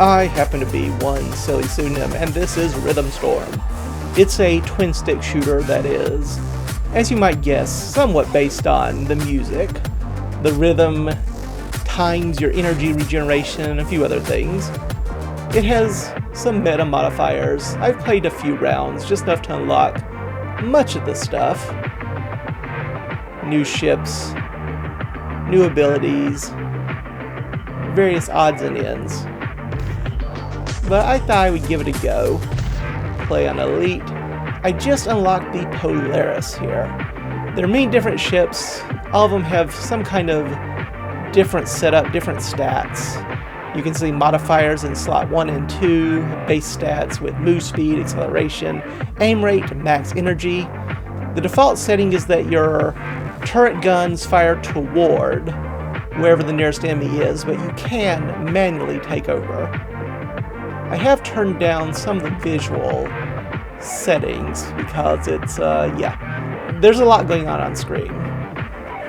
I happen to be one SillyPseudonym, and this is Rhythm Storm. It's a twin-stick shooter that is, as you might guess, somewhat based on the music. The rhythm times your energy regeneration and a few other things. It has some meta modifiers. I've played a few rounds, just enough to unlock much of the stuff. New ships, new abilities, various odds and ends. But I thought I would give it a go. Play on Elite. I just unlocked the Polaris here. There are many different ships. All of them have some kind of different setup, different stats. You can see modifiers in slot 1 and 2, base stats with move speed, acceleration, aim rate, max energy. The default setting is that your turret guns fire toward wherever the nearest enemy is, but you can manually take over. I have turned down some of the visual settings because it's, there's a lot going on screen.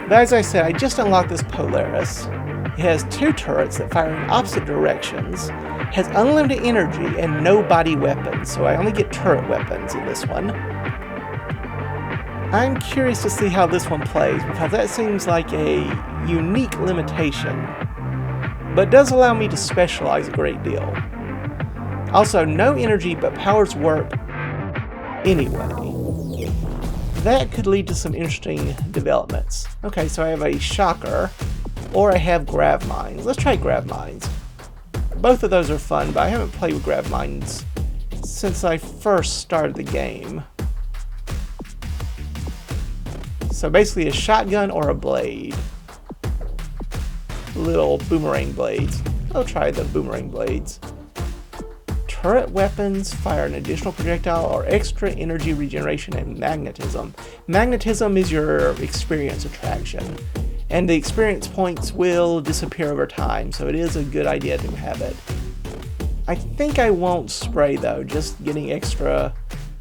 But as I said, I just unlocked this Polaris. It has 2 turrets that fire in opposite directions, has unlimited energy and no body weapons, so I only get turret weapons in this one. I'm curious to see how this one plays because that seems like a unique limitation, but does allow me to specialize a great deal. Also, no energy but powers warp anyway. That could lead to some interesting developments. Okay, so I have a shocker, or I have grav mines. Let's try grav mines. Both of those are fun, but I haven't played with grav mines since I first started the game. So basically a shotgun or a blade. Little boomerang blades. I'll try the boomerang blades. Turret weapons fire an additional projectile or extra energy regeneration and magnetism. Magnetism is your experience attraction, and the experience points will disappear over time, so it is a good idea to have it. I think I won't spray though, just getting extra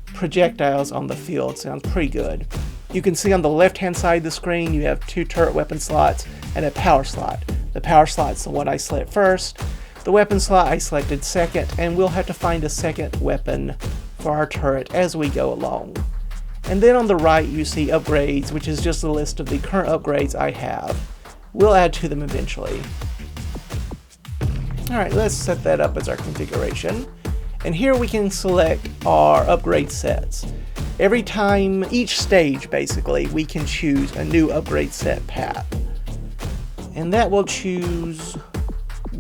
projectiles on the field sounds pretty good. You can see on the left hand side of the screen you have 2 turret weapon slots and a power slot. The power slot's the one I select first. The weapon slot I selected second, and we'll have to find a second weapon for our turret as we go along. And then on the right you see upgrades, which is just a list of the current upgrades I have. We'll add to them eventually. Alright, let's set that up as our configuration. And here we can select our upgrade sets. Every time, each stage basically, we can choose a new upgrade set path. And that will choose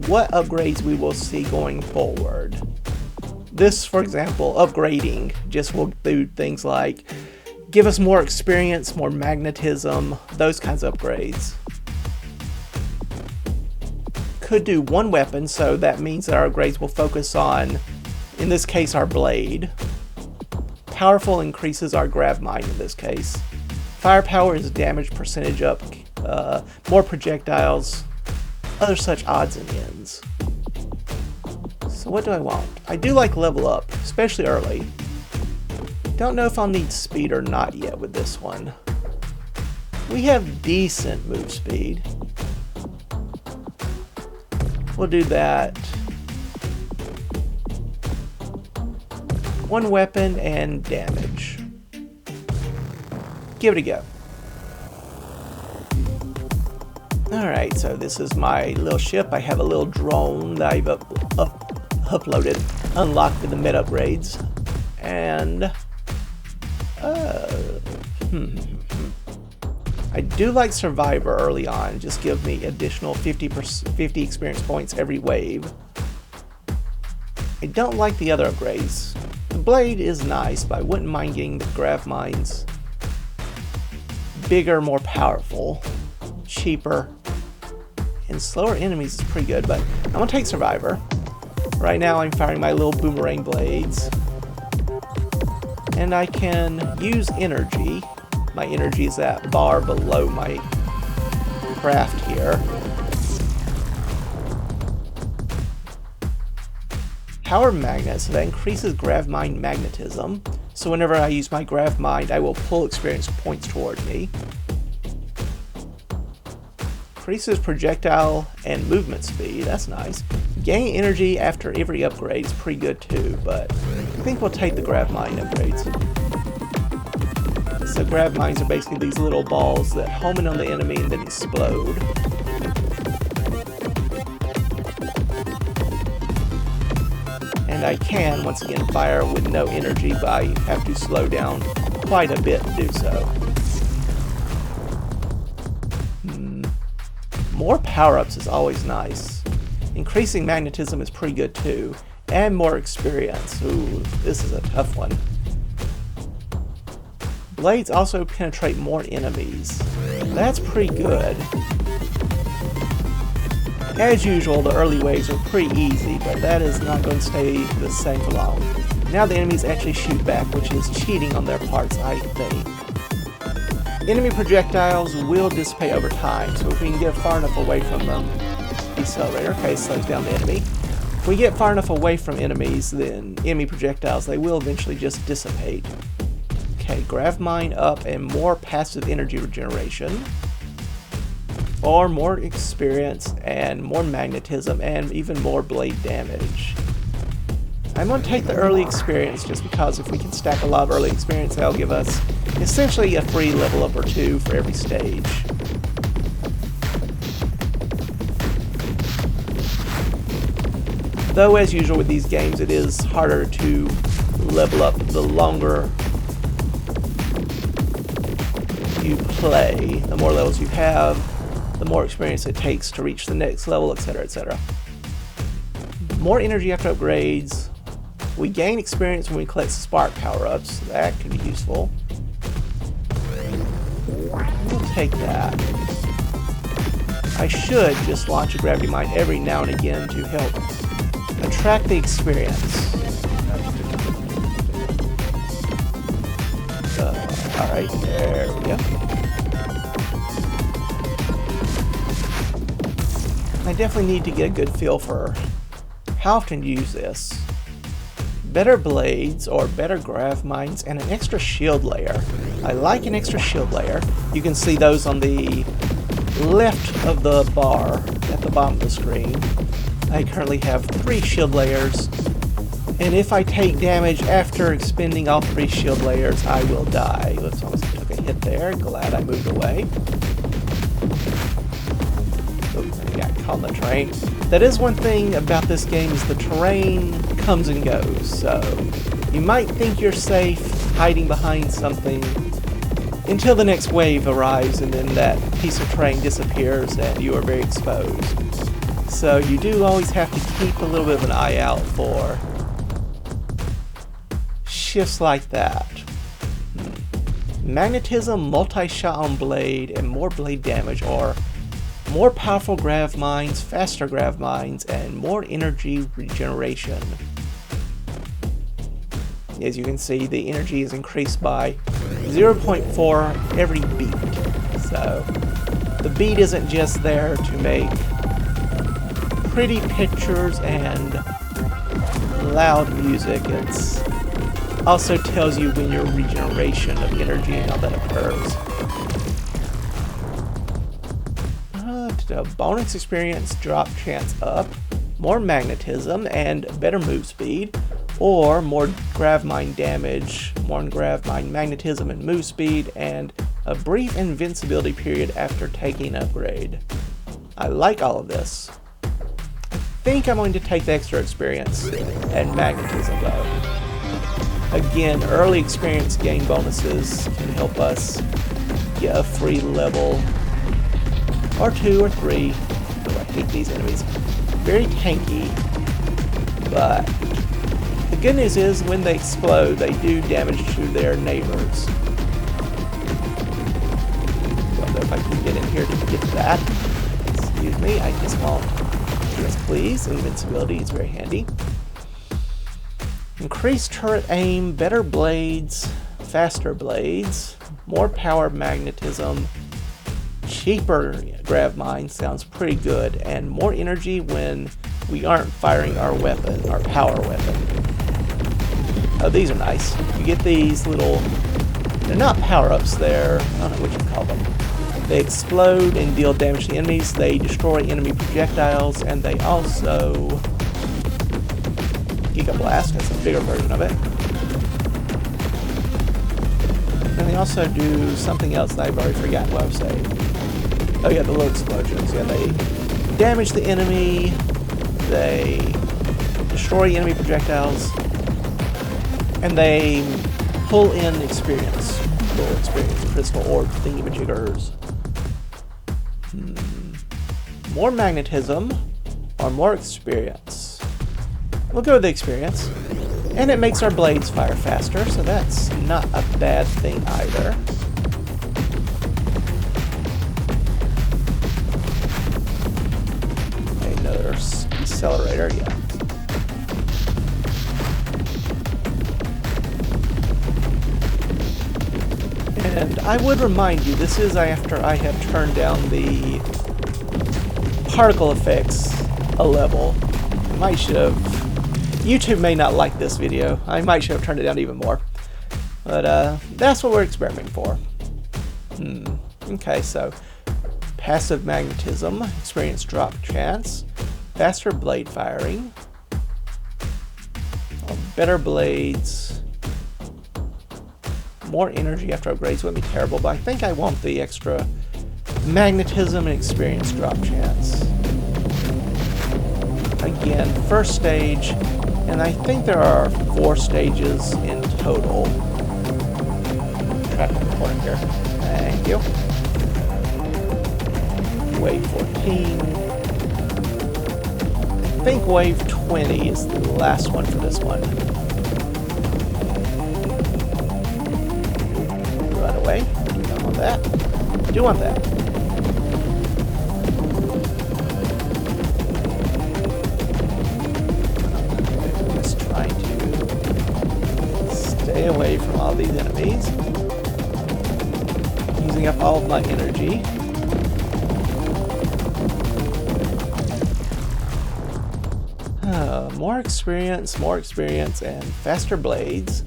what upgrades we will see going forward. This, for example, upgrading just will do things like give us more experience, more magnetism, those kinds of upgrades. Could do one weapon, so that means that our upgrades will focus on, in this case, our blade. Powerful increases our grav mine in this case. Firepower is damage percentage up, more projectiles, other such odds and ends. So what do I want? I do like level up, especially early. Don't know if I'll need speed or not yet with this one. We have decent move speed. We'll do that. One weapon and damage. Give it a go. Alright, so this is my little ship. I have a little drone that I've uploaded, unlocked with the mid upgrades. And I do like Survivor early on. Just give me additional 50 experience points every wave. I don't like the other upgrades. The blade is nice, but I wouldn't mind getting the grav mines. Bigger, more powerful, cheaper, and slower enemies is pretty good, but I'm gonna take Survivor. Right now I'm firing my little boomerang blades. And I can use energy. My energy is that bar below my craft here. Power magnet, so that increases grav mine magnetism. So whenever I use my grav mine, I will pull experience points toward me. increases projectile and movement speed. That's nice. Gain energy after every upgrade is pretty good too, but I think we'll take the grav mine upgrades. So grav mines are basically these little balls that home in on the enemy and then explode. And I can, once again, fire with no energy, but I have to slow down quite a bit to do so. More power-ups is always nice. Increasing magnetism is pretty good too. And more experience. Ooh, this is a tough one. Blades also penetrate more enemies. That's pretty good. As usual, the early waves are pretty easy, but that is not going to stay the same for long. Now the enemies actually shoot back, which is cheating on their parts, I think. Enemy projectiles will dissipate over time, so if we can get far enough away from them, accelerator, okay, slows down the enemy. If we get far enough away from enemies, then enemy projectiles, they will eventually just dissipate. Okay, grav mine up and more passive energy regeneration. Or more experience and more magnetism and even more blade damage. I'm going to take the early experience just because if we can stack a lot of early experience, that'll give us essentially a free level up or two for every stage. Though as usual with these games, it is harder to level up the longer you play. The more levels you have, the more experience it takes to reach the next level, etc., etc. More energy after upgrades. We gain experience when we collect spark power-ups. That can be useful. We'll take that. I should just launch a gravity mine every now and again to help attract the experience. Alright, there we go. I definitely need to get a good feel for how often to use this. Better blades or better grav mines and an extra shield layer. I like an extra shield layer. You can see those on the left of the bar at the bottom of the screen. I currently have 3 shield layers, and if I take damage after expending all 3 shield layers, I will die. Oops, almost took a hit there. Glad I moved away. Got caught on the terrain. That is one thing about this game, is the terrain comes and goes, so you might think you're safe hiding behind something until the next wave arrives, and then that piece of terrain disappears and you are very exposed. So you do always have to keep a little bit of an eye out for shifts like that. Magnetism, multi-shot on blade, and more blade damage, or more powerful grav mines, faster grav mines, and more energy regeneration. As you can see, the energy is increased by 0.4 every beat. So the beat isn't just there to make pretty pictures and loud music, it's also tells you when your regeneration of energy and all that occurs. Bonus experience, drop chance up, more magnetism and better move speed, or more grav mine damage, more grav mine magnetism and move speed, and a brief invincibility period after taking an upgrade. I like all of this. I think I'm going to take the extra experience and magnetism though. Again, early experience gain bonuses can help us get a free level or 2 or 3. Oh, I hate these enemies. Very tanky, but the good news is when they explode, they do damage to their neighbors. Don't know if I can get in here to get that. Excuse me, I just won't. Yes, please. Invincibility is very handy. Increased turret aim, better blades, faster blades, more power magnetism, cheaper grav mine sounds pretty good, and more energy when we aren't firing our weapon, our power weapon. Oh, these are nice. You get these little, they're not power-ups, they're, I don't know what you call them. They explode and deal damage to enemies. They destroy enemy projectiles, and they also Giga Blast. That's a bigger version of it. And they also do something else that I've already forgotten what I was saying. Oh yeah, the little explosions. Yeah, they damage the enemy. They destroy enemy projectiles, and they pull in experience. Little experience crystal orb thingamajiggers. More magnetism or more experience? We'll go with the experience. And it makes our blades fire faster, so that's not a bad thing either. Another accelerator, yeah. And I would remind you, this is after I have turned down the particle effects a level. I might should have... YouTube may not like this video. I might should have turned it down even more. But that's what we're experimenting for. Okay, so passive magnetism, experience drop chance, faster blade firing, better blades, more energy after upgrades wouldn't be terrible, but I think I want the extra magnetism and experience drop chance. Again, first stage, and I think there are 4 stages in total. Try to record here. Thank you. Wave 14. I think wave 20 is the last one for this one. Run away. Do not want that. Do want that. Just trying to stay away from all these enemies. Using up all of my energy. More experience, and faster blades.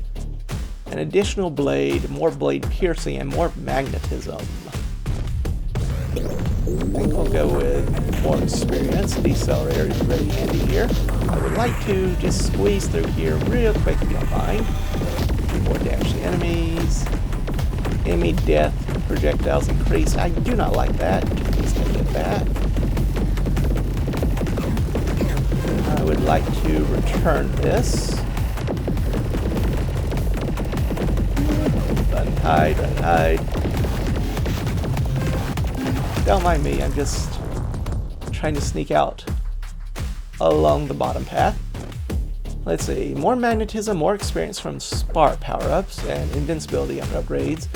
An additional blade, more blade piercing, and more magnetism. I think we'll go with more experience. Decelerator is really handy here. I would like to just squeeze through here real quick if you don't mind. More damage to enemies. Enemy death projectiles increase. I do not like that. Let's get that. I would like to return this. Run, hide, run, hide. Don't mind me, I'm just trying to sneak out along the bottom path. Let's see, more magnetism, more experience from spark power-ups, and invincibility after upgrades.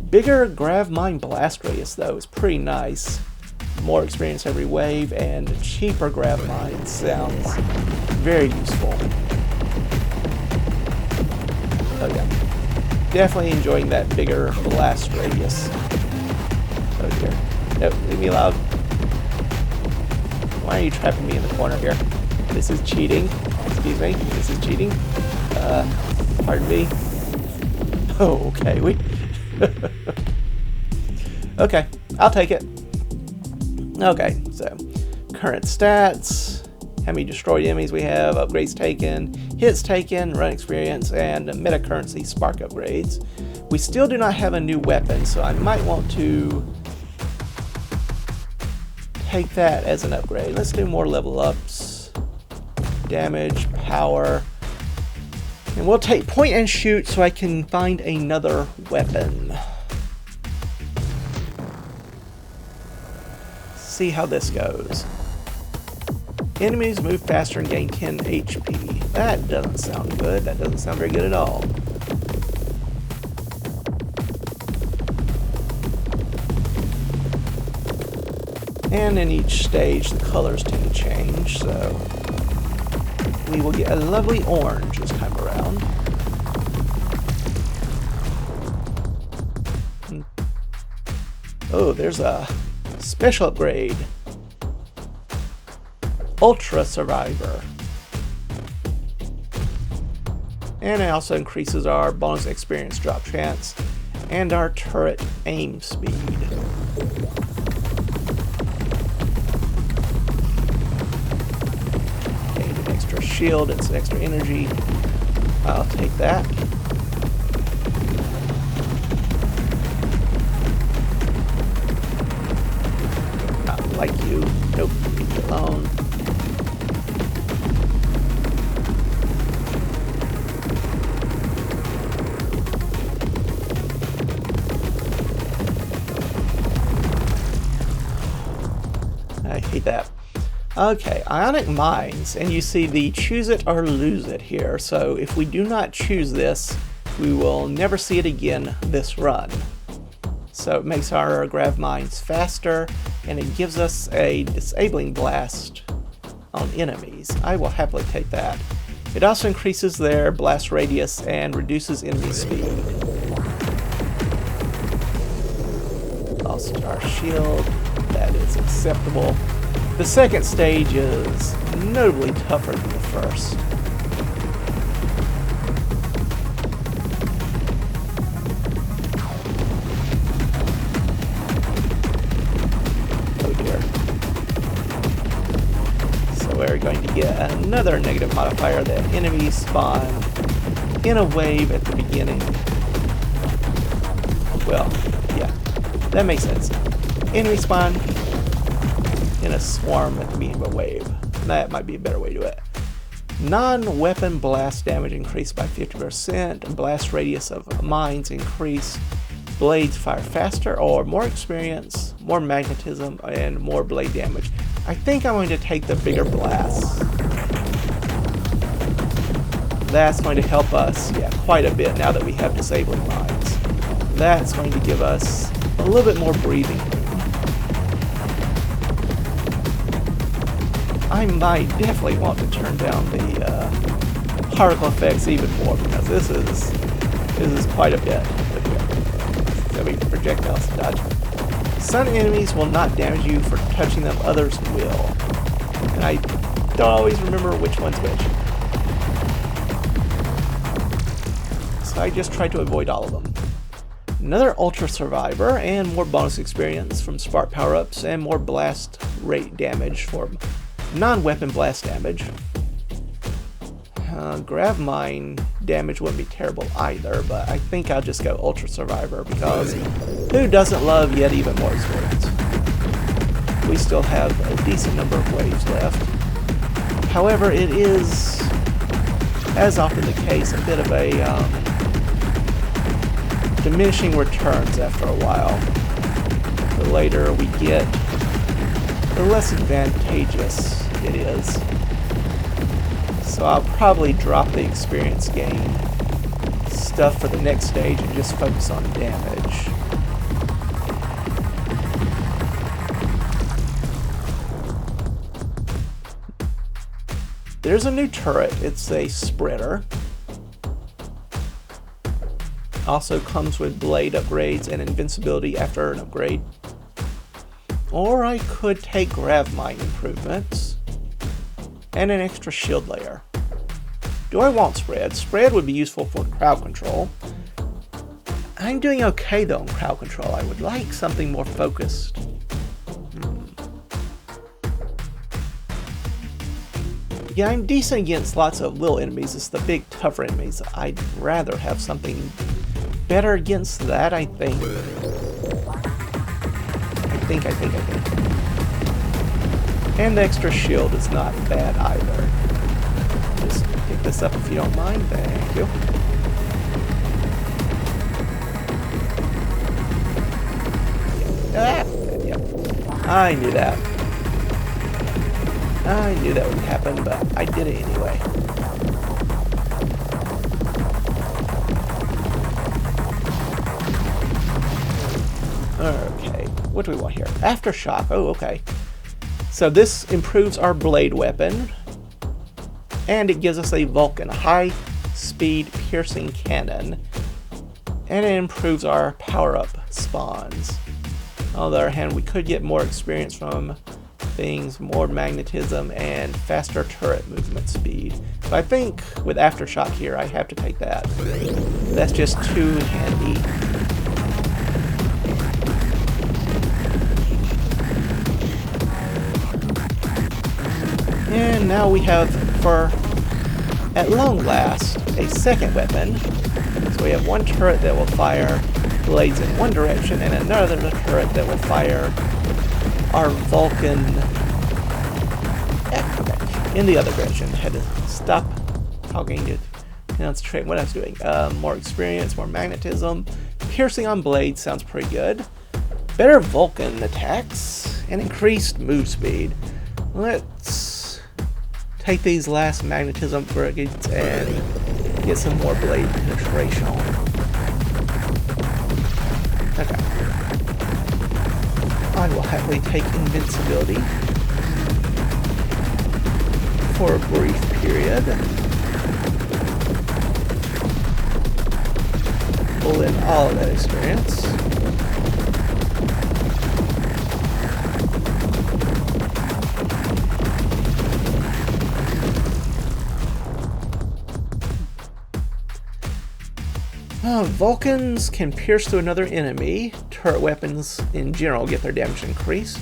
Bigger grav mine blast radius though is pretty nice. More experience every wave, and cheaper grav mine sounds very useful. Oh yeah, definitely enjoying that bigger blast radius. Oh dear. Nope, leave me alone. Why are you trapping me in the corner here? This is cheating. Excuse me, this is cheating. Pardon me. Oh, okay, okay, I'll take it. Okay, so current stats, how many destroyed enemies we have, upgrades taken, hits taken, run experience, and meta currency spark upgrades. We still do not have a new weapon, so I might want to take that as an upgrade. Let's do more level ups, damage, power, and we'll take point and shoot so I can find another weapon. See how this goes. Enemies move faster and gain 10 HP. That doesn't sound good. That doesn't sound very good at all. And in each stage, the colors tend to change, so we will get a lovely orange this time around. Oh, there's a special upgrade. Ultra Survivor. And it also increases our bonus experience drop chance and our turret aim speed. shield and some extra energy. I'll take that. Not like you. Nope, leave me alone. I hate that. Okay, ionic mines, and you see the choose it or lose it here. So if we do not choose this, we will never see it again this run. So it makes our grav mines faster, and it gives us a disabling blast on enemies. I will happily take that. It also increases their blast radius and reduces enemy speed. Lost our shield. That is acceptable. The second stage is notably tougher than the first. Oh dear. So we're going to get another negative modifier that enemies spawn in a wave at the beginning. Well, yeah, that makes sense. Enemy spawn in a swarm at the beginning of a wave. That might be a better way to do it. Non-weapon blast damage increased by 50%. Blast radius of mines increased. Blades fire faster or more experience, more magnetism, and more blade damage. I think I'm going to take the bigger blast. That's going to help us, yeah, quite a bit now that we have disabling mines. That's going to give us a little bit more breathing room. I might definitely want to turn down the particle effects even more, because this is quite a bit. So we projectiles to dodge. Some enemies will not damage you for touching them, others will. And I don't always remember which one's which. So I just try to avoid all of them. Another Ultra Survivor, and more bonus experience from Spark power-ups, and more blast rate damage for non-weapon blast damage. Grav mine damage wouldn't be terrible either, but I think I'll just go Ultra Survivor, because who doesn't love yet even more experience? We still have a decent number of waves left. However, it is, as often the case, a bit of a diminishing returns after a while. The later we get, the less advantageous it is. So I'll probably drop the experience gain stuff for the next stage and just focus on damage. There's a new turret. It's a spreader. Also comes with blade upgrades and invincibility after an upgrade. Or I could take grav mine improvements and an extra shield layer. Do I want spread? Spread would be useful for crowd control. I'm doing okay though in crowd control. I would like something more focused. Yeah, I'm decent against lots of little enemies. It's the big, tougher enemies. I'd rather have something better against that, I think. I think. And the extra shield is not bad either. Just pick this up if you don't mind. Thank you. Yeah. I knew that. I knew that would happen, but I did it anyway. Okay, what do we want here? Aftershock. Oh, okay. So this improves our blade weapon, and it gives us a Vulcan high-speed piercing cannon, and it improves our power-up spawns. On the other hand, we could get more experience from things, more magnetism, and faster turret movement speed. But I think with Aftershock here, I have to take that. That's just too handy. And now we have, for at long last, a second weapon. So we have one turret that will fire blades in one direction and another turret that will fire our Vulcan in the other direction. Had to stop talking to concentrate on what I was doing. More experience, more magnetism. Piercing on blades sounds pretty good. Better Vulcan attacks and increased move speed. Let's take these last magnetism upgrades and get some more blade penetration on. Okay. I will happily take invincibility for a brief period. Pull in all of that experience. Vulcans can pierce through another enemy. Turret weapons in general get their damage increased.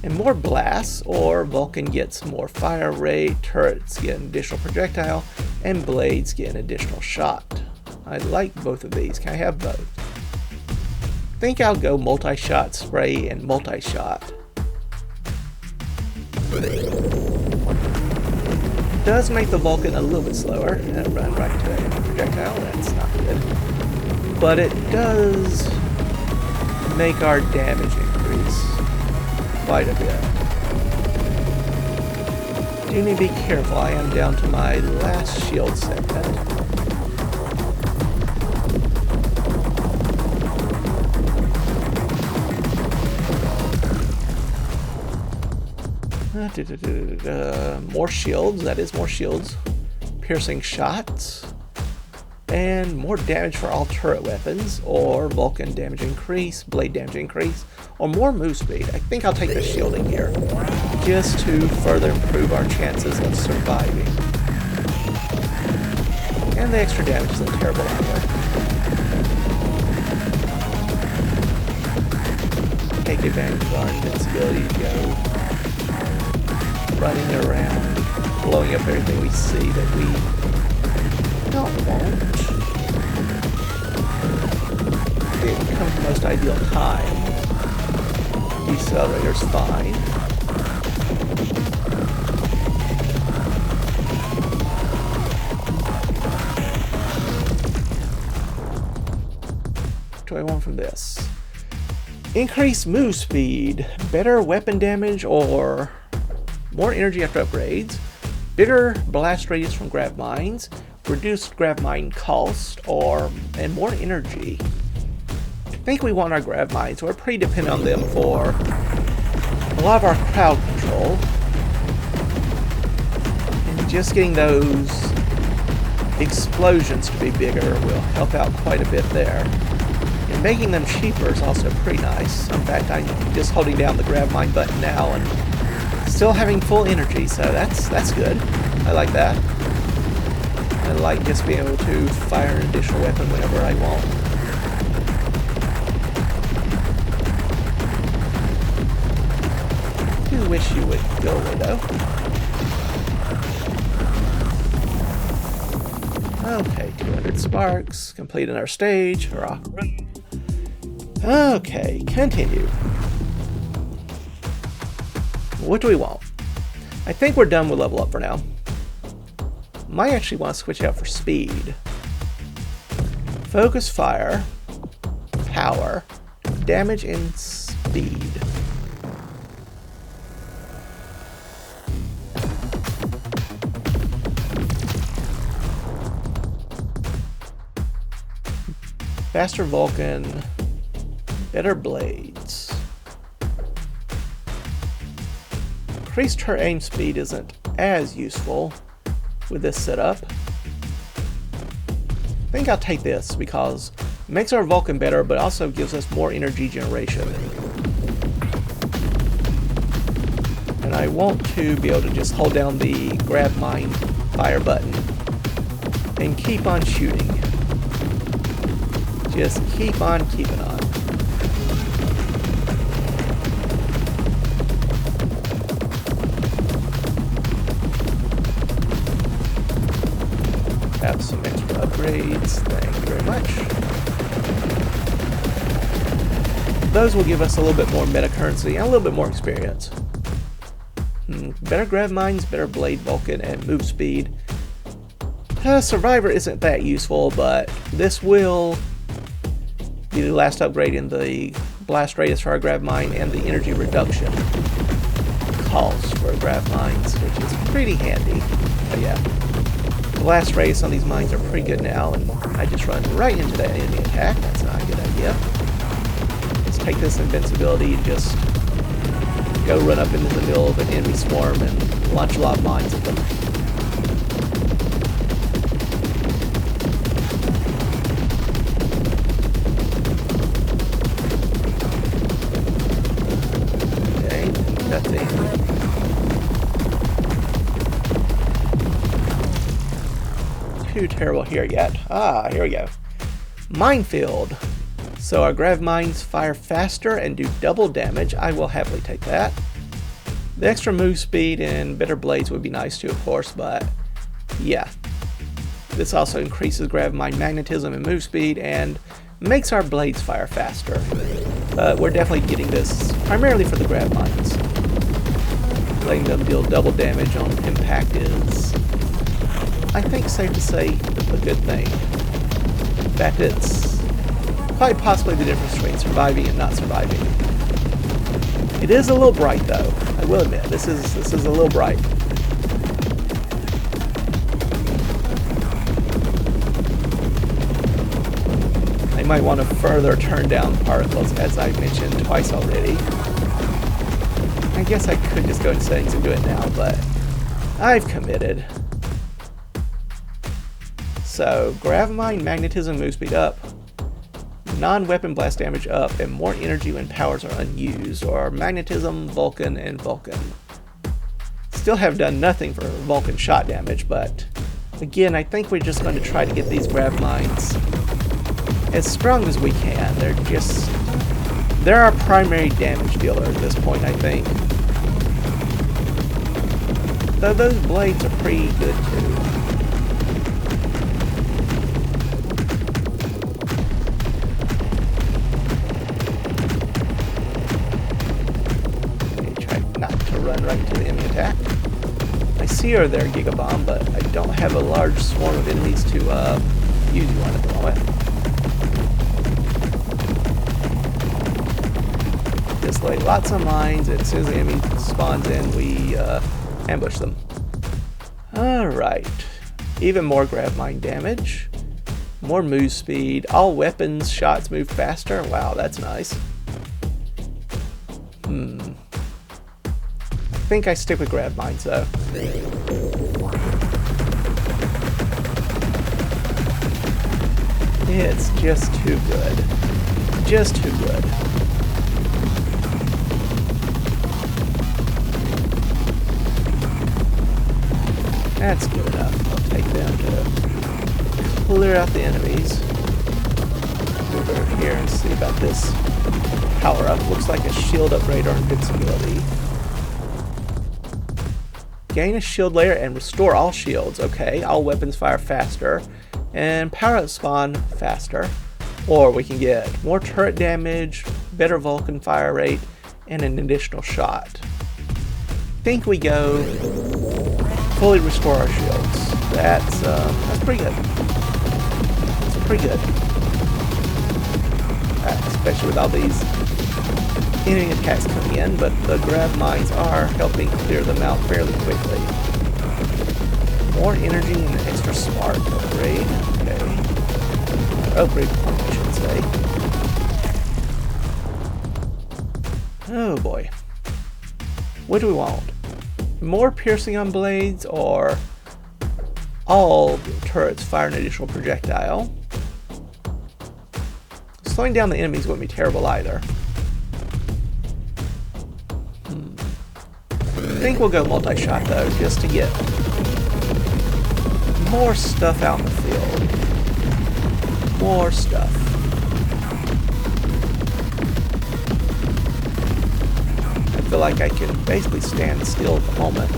And more blasts, or Vulcan gets more fire rate, turrets get an additional projectile, and blades get an additional shot. I like both of these. Can I have both? I think I'll go multi-shot spray and multi-shot. Does make the Vulcan a little bit slower and run right to a projectile. That's not good. But it does make our damage increase quite a bit. Do need to be careful. I am down to my last shield segment. More shields, that is more shields. Piercing shots. And more damage for all turret weapons, or Vulcan damage increase, blade damage increase, or more move speed. I think I'll take the shielding here, just to further improve our chances of surviving. And the extra damage isn't terrible either. Take advantage of our invincibility to go running around, blowing up everything we see that we don't want. It becomes the most ideal time. Decelerator's fine. What do I want from this? Increased move speed, better weapon damage, or more energy after upgrades, bigger blast radius from grav mines, reduced grav mine cost, and more energy. I think we want our grav mines, so we're pretty dependent on them for a lot of our crowd control. And just getting those explosions to be bigger will help out quite a bit there. And making them cheaper is also pretty nice. In fact, I'm just holding down the grav mine button now and still having full energy, so that's good. I like that. I like just being able to fire an additional weapon whenever I want. I do wish you would go away though. Okay, 200 sparks, completing our stage. Hurrah. Okay, continue. What do we want? I think we're done with level up for now. Might actually want to switch out for speed. Focus fire, power, damage, and speed. Faster Vulcan, better blades. Increased her aim speed isn't as useful with this setup. I think I'll take this because it makes our Vulcan better, but also gives us more energy generation. And I want to be able to just hold down the grab mine fire button and keep on shooting. Just keep on keeping on. Have some extra upgrades. Thank you very much. Those will give us a little bit more meta currency and a little bit more experience. Better grav mines, better blade Vulcan, and move speed. Survivor isn't that useful, but this will be the last upgrade in the blast radius for our grav mine and the energy reduction cost for grav mines, which is pretty handy. But yeah, the blast radius on these mines are pretty good now, and I just run right into that enemy attack. That's not a good idea. Let's take this invincibility and just go run up into the middle of an enemy swarm and launch a lot of mines at them. Okay, nothing. Too terrible here yet. Ah, here we go. Minefield. So our grav mines fire faster and do double damage. I will happily take that. The extra move speed and better blades would be nice too, of course, but yeah. This also increases grav mine magnetism and move speed and makes our blades fire faster. We're definitely getting this primarily for the grav mines. Letting them deal double damage on impact is, I think, safe to say, a good thing. In fact, it's quite possibly the difference between surviving and not surviving. It is a little bright though, I will admit. This is a little bright. I might want to further turn down particles, as I mentioned twice already. I guess I could just go in settings and do it now, but I've committed. So, grav mine magnetism move speed up. Non-weapon blast damage up, and more energy when powers are unused, or magnetism, Vulcan, and Vulcan. Still have done nothing for Vulcan shot damage, but again, I think we're just going to try to get these grav mines as strong as we can. They're our primary damage dealer at this point, I think. Though those blades are pretty good too. Run right into the enemy attack. I see her there, Gigabomb, but I don't have a large swarm of enemies to use you on at the moment. Just lay lots of mines, and as soon as the enemy spawns in, we ambush them. Alright. Even more grav mine damage. More move speed. All weapons shots move faster. Wow, that's nice. I think I stick with grav mines though. It's just too good. Just too good. That's good enough. I'll take them to clear out the enemies. Move over here and see about this power up. Looks like a shield upgrade or invincibility. Gain a shield layer and restore all shields. Okay, all weapons fire faster. And power up spawn faster. Or we can get more turret damage, better Vulcan fire rate, and an additional shot. I think we go fully restore our shields. That's pretty good. That's pretty good. Especially with all these enemy attacks coming in, but the grav mines are helping clear them out fairly quickly. More energy and an extra smart upgrade. Okay. Upgrade point, I should say. Oh boy. What do we want? More piercing on blades, or all turrets fire an additional projectile? Slowing down the enemies wouldn't be terrible either. I think we'll go multi-shot though, just to get more stuff out in the field. More stuff. I feel like I can basically stand still at the moment.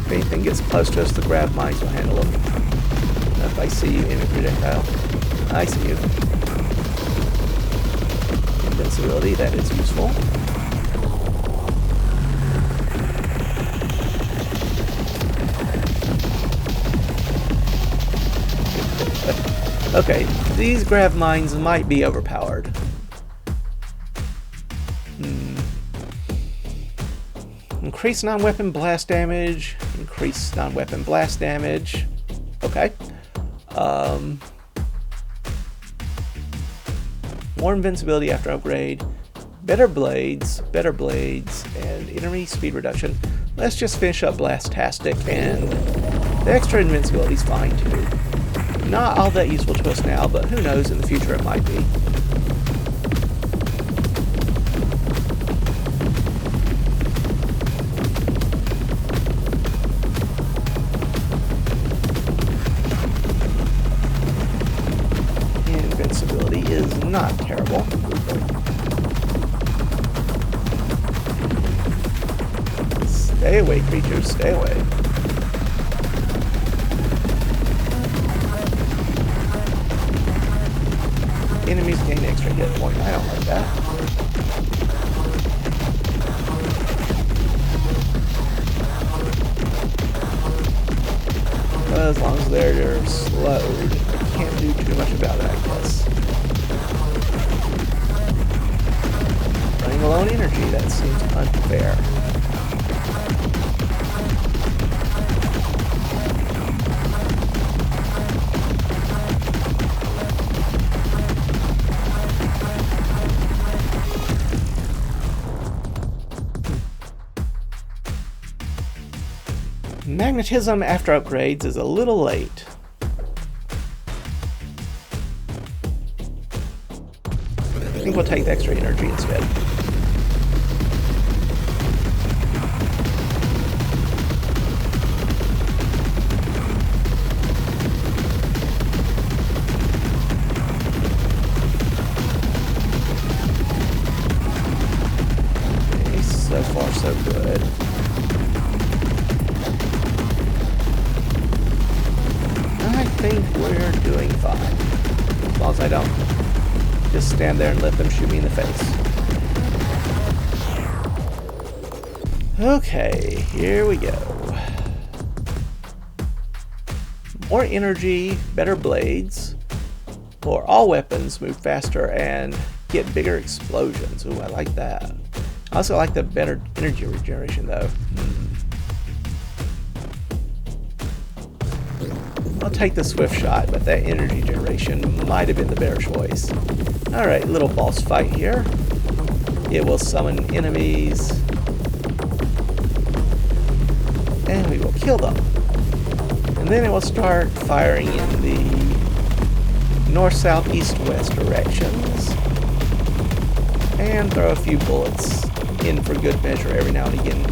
If anything gets close to us, the grab mines will handle them. If I see you, enemy projectile. I see you. Invincibility, that is useful. Okay, these grab mines might be overpowered. Increase non-weapon blast damage. Increase non-weapon blast damage. Okay. More invincibility after upgrade. Better blades, and enemy speed reduction. Let's just finish up Blastastic, and the extra invincibility is fine too. Not all that useful to us now, but who knows, in the future it might be. Invincibility is not terrible. Stay away, creatures, stay away. Enemies gain extra hit point. I don't like that. As long as they're slowed, can't do too much about it, I guess. Running low on energy, that seems unfair. Magnetism after upgrades is a little late. I think we'll take the extra energy instead. Okay, so far so good. I think we're doing fine. As long as I don't just stand there and let them shoot me in the face. Okay, here we go. More energy, better blades, or all weapons move faster and get bigger explosions. Ooh, I like that. I also like the better energy regeneration though. I'll take the swift shot, but that energy generation might have been the better choice. Alright, little boss fight here. It will summon enemies. And we will kill them. And then it will start firing in the north, south, east, west directions. And throw a few bullets in for good measure every now and again.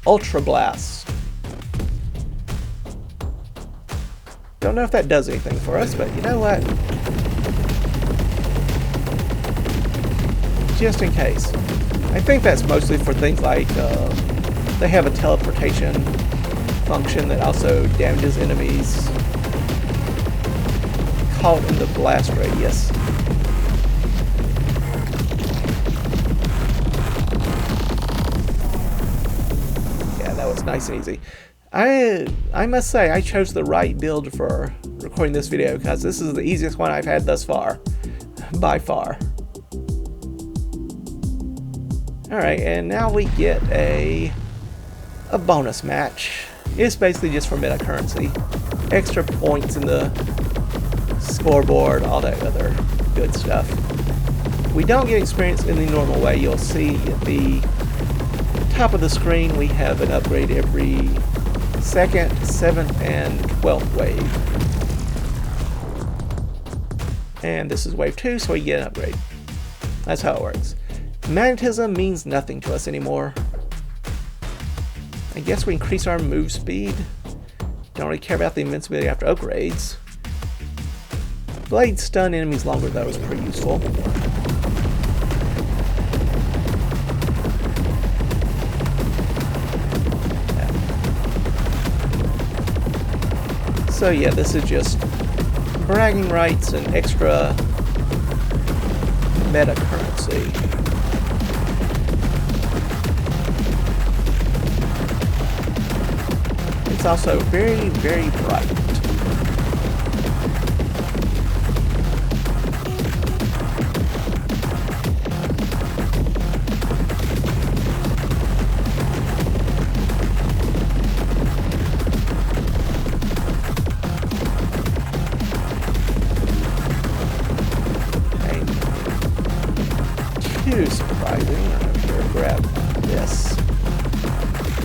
Ultra Blast. Don't know if that does anything for us, but you know what? Just in case. I think that's mostly for things like they have a teleportation function that also damages enemies caught in the blast radius. Nice and easy. I must say I chose the right build for recording this video because this is the easiest one I've had thus far, by far. Alright, and now we get a bonus match. It's basically just for meta currency. Extra points in the scoreboard, all that other good stuff. We don't get experience in the normal way. You'll see at the top of the screen we have an upgrade every 2nd, 7th, and 12th wave. And this is wave 2, so we get an upgrade. That's how it works. Magnetism means nothing to us anymore. I guess we increase our move speed. Don't really care about the invincibility after upgrades. Blades stun enemies longer, though, is pretty useful. So yeah, this is just bragging rights and extra meta currency. It's also very, very bright. Too surprising. I'm sure grab this.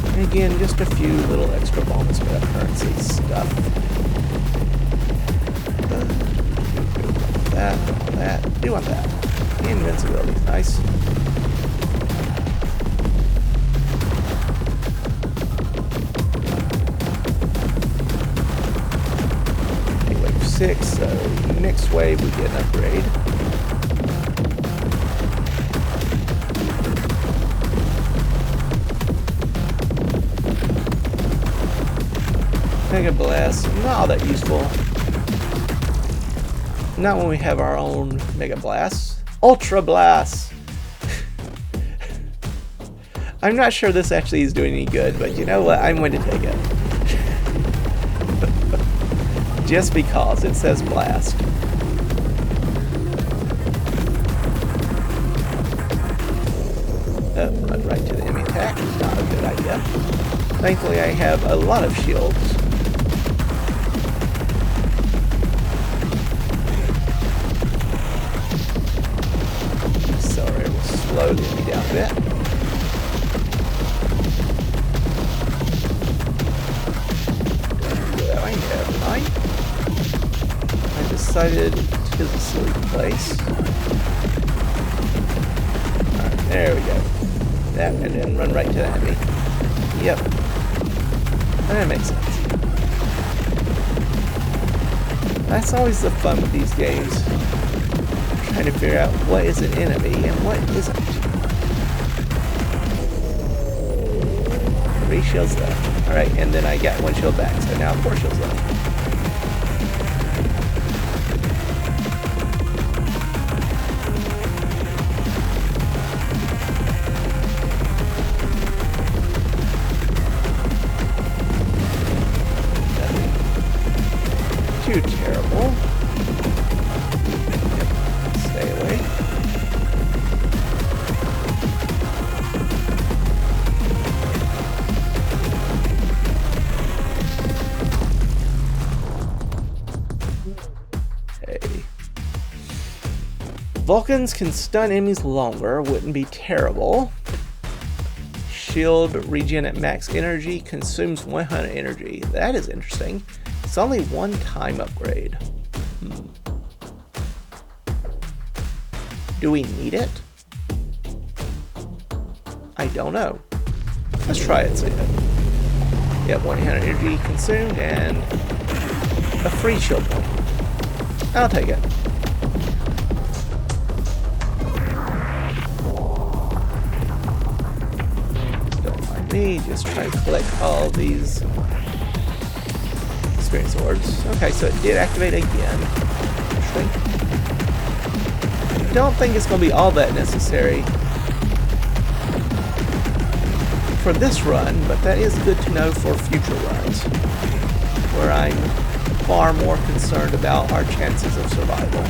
And again, just a few little extra bonus meta currency stuff. That. Do want that. Invincibility, nice. Okay, wave 6, so next wave we get an upgrade. Mega Blast, not all that useful. Not when we have our own Mega Blast. Ultra Blast! I'm not sure this actually is doing any good, but you know what? I'm going to take it. Just because it says Blast. Run right to the enemy attack. Not a good idea. Thankfully, I have a lot of shields. Accelerator will slow the enemy down a bit. Never mind. I decided it is a silly place. Alright, there we go. That, and then run right to the enemy. Yep. That makes sense. That's always the fun with these games. Trying to figure out what is an enemy and what isn't. 3 shields left. Alright, and then I got 1 shield back, so now 4 shields left. Too terrible. Yep. Stay away. Okay. Vulcans can stun enemies longer, wouldn't be terrible. Shield regen at max energy, consumes 100 energy. That is interesting. It's only 1-time upgrade. Do we need it? I don't know. Let's try it, see it. Yeah, 100 energy consumed and a free shield point. I'll take it. Don't mind me, just trying to collect all these experience swords. Okay, so it did activate again. Interesting. Don't think it's going to be all that necessary for this run, but that is good to know for future runs, where I'm far more concerned about our chances of survival.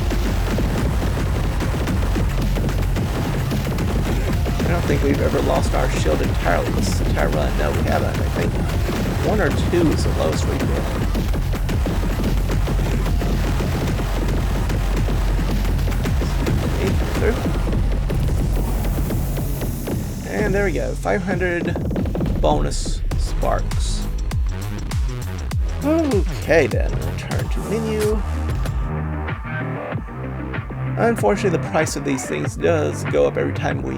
I don't think we've ever lost our shield entirely this entire run. No, we haven't. I think 1 or 2 is the lowest we've been. And there we go, 500 bonus sparks. Okay then, return to menu. Unfortunately, the price of these things does go up every time we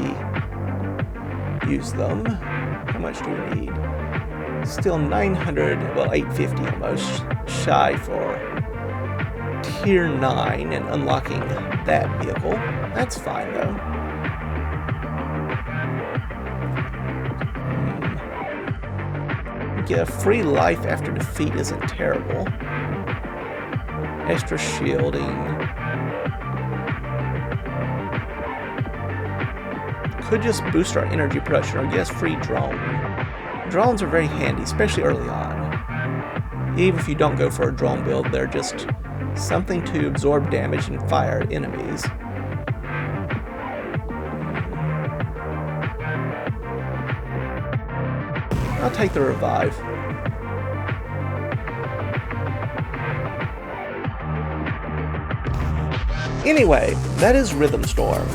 use them. How much do we need? Still 900, well 850 almost, shy for Tier 9 and unlocking that vehicle. That's fine, though. Get a free life after defeat isn't terrible. Extra shielding. Could just boost our energy production or get us free drone. Drones are very handy, especially early on. Even if you don't go for a drone build, they're just something to absorb damage and fire at enemies. I'll take the revive. Anyway, that is Rhythm Storm.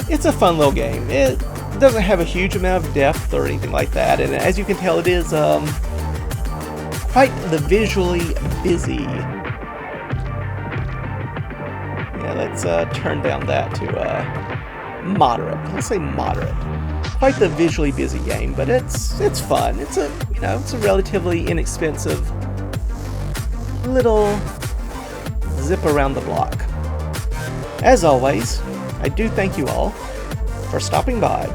It's a fun little game. It doesn't have a huge amount of depth or anything like that, and as you can tell, it is quite the visually busy. Yeah, let's turn down that to moderate. Let's say moderate. Quite the visually busy game, but it's fun. It's a it's a relatively inexpensive little zip around the block. As always, I do thank you all for stopping by